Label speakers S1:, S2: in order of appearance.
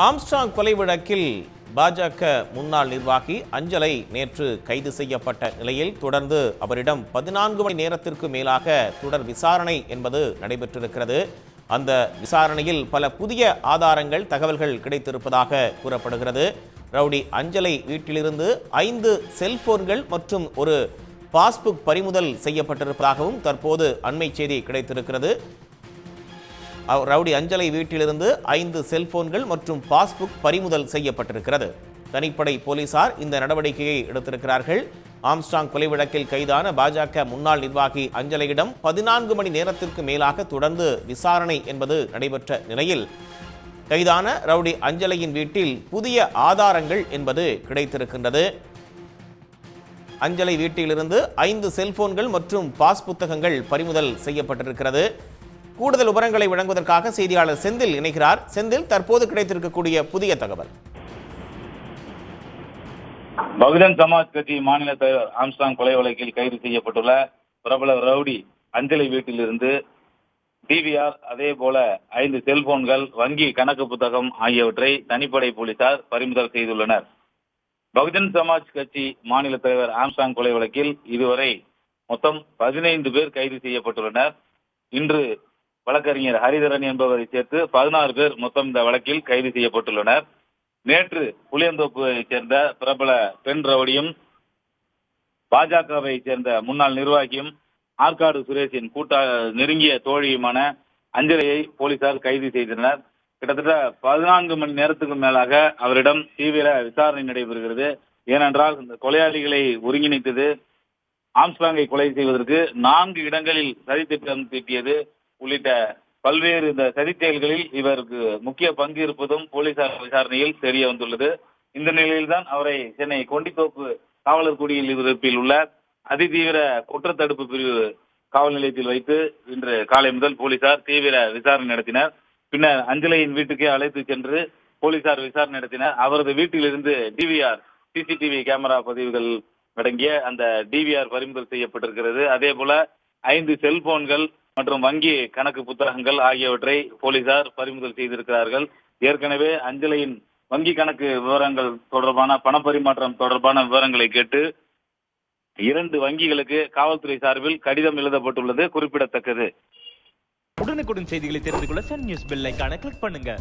S1: Armstrong கொலை வழக்கில் பாஜக முன்னாள் நிர்வாகி அஞ்சலை நேற்று கைது செய்யப்பட்ட நிலையில் தொடர்ந்து அவரிடம் 14 மணி நேரத்திற்கு மேலாக தொடர் விசாரணை என்பது நடைபெற்றிருக்கிறது. அந்த விசாரணையில் பல புதிய ஆதாரங்கள், தகவல்கள் கிடைத்திருப்பதாக கூறப்படுகிறது. ரவுடி அஞ்சலை வீட்டிலிருந்து 5 செல்போன்கள் மற்றும் ஒரு பாஸ்புக் பறிமுதல் செய்யப்பட்டிருப்பதாகவும் தற்போது அண்மை செய்தி கிடைத்திருக்கிறது. ரவுடி அஞ்சலை வீட்டிலிருந்து 5 செல்போன்கள் மற்றும் பாஸ்புக் பறிமுதல் செய்யப்பட்டிருக்கிறது. தனிப்படை போலீசார் இந்த நடவடிக்கையை எடுத்திருக்கிறார்கள். ஆம்ஸ்ட்ராங் கொலை வழக்கில் கைதான பாஜக முன்னாள் நிர்வாகி அஞ்சலையிடம் 14 மணி நேரத்திற்கு மேலாக தொடர்ந்து விசாரணை என்பது நடைபெற்ற நிலையில் கைதான ரவுடி அஞ்சலையின் வீட்டில் புதிய ஆதாரங்கள் என்பது கிடைத்திருக்கின்றது. அஞ்சலை வீட்டிலிருந்து 5 செல்போன்கள் மற்றும் பாஸ் புத்தகங்கள் பறிமுதல் செய்யப்பட்டிருக்கிறது. கூடுதல் விவரங்களை வழங்குவதற்காக செய்தியாளர் செந்தில் இணைகிறார். செந்தில், தற்போது கிடைத்திருக்கக்கூடிய புதிய தகவல்.
S2: பகுஜன் சமாஜ் கட்சி மாநில தலைவர் ஆம்ஸ்ட்ராங் கொலை வழக்கில் கைது செய்யப்பட்டுள்ள பிரபல ரவுடி அஞ்சலை வீட்டிலிருந்து டிவிஆர், அதே போல 5 செல்போன்கள், வங்கி கணக்கு புத்தகம் ஆகியவற்றை தனிப்படை போலீசார் பறிமுதல் செய்துள்ளனர். பகுஜன் சமாஜ் கட்சி மாநில தலைவர் ஆம்ஸ்ட்ராங் கொலை வழக்கில் இதுவரை மொத்தம் 15 பேர் கைது செய்யப்பட்டுள்ளனர். இன்று வழக்கறிஞர் ஹரிதரன் என்பவரை சேர்த்து 16 பேர் மொத்தம் இந்த வழக்கில் கைது செய்யப்பட்டுள்ளனர். நேற்று புளியந்தோப்பை சேர்ந்த பிரபல பெண் ரவுடியும் பாஜகவை சேர்ந்த முன்னாள் நிர்வாகியும் ஆற்காடு சுரேஷின் நெருங்கிய தோழியுமான அஞ்சலையை போலீசார் கைது செய்தனர். கிட்டத்தட்ட 14 மணி நேரத்துக்கு மேலாக அவரிடம் தீவிர விசாரணை நடைபெறுகிறது. ஏனென்றால் இந்த கொலையாளிகளை ஒருங்கிணைத்தது, ஆம்ஸ்ட்ராங்கை கொலை செய்வதற்கு 4 இடங்களில் சதித்திட்டம் தீட்டியது உள்ளிட்ட பல்வேறு இந்த சதிச் செயல்களில் இவருக்கு முக்கிய பங்கு இருப்பதும் போலீசார் விசாரணையில் தெரிய வந்துள்ளது. இந்த நிலையில்தான் அவரை சென்னை கொண்டித்தோப்பு காவலர் குடியிருப்பில் உள்ள அதிதீவிர குற்றத்தடுப்பு பிரிவு காவல் நிலையத்தில் வைத்து இன்று காலை முதல் போலீசார் தீவிர விசாரணை நடத்தினர். பின்னர் அஞ்சலையின் வீட்டுக்கே அழைத்து சென்று போலீசார் விசாரணை நடத்தினர். அவரது வீட்டிலிருந்து டிவிஆர், சிசிடிவி கேமரா பதிவுகள் அடங்கிய அந்த டிவிஆர் பறிமுதல் செய்யப்பட்டிருக்கிறது. அதே போல 5 செல்போன்கள் மற்றும் வங்கி கணக்கு புத்தகங்கள் ஆகியவற்றை போலீசார் பறிமுதல் செய்திருக்கிறார்கள். ஏற்கனவே அஞ்சலையின் வங்கி கணக்கு விவரங்கள் தொடர்பான பணப்பரிமாற்றம் தொடர்பான விவரங்களை கேட்டு 2 வங்கிகளுக்கு காவல்துறை சார்பில் கடிதம் எழுதப்பட்டுள்ளது குறிப்பிடத்தக்கது.
S3: உடனுக்குடன் செய்திகளை தெரிந்து கொள்ள சன் நியூஸ் பெல் ஐகானை கிளிக் பண்ணுங்க.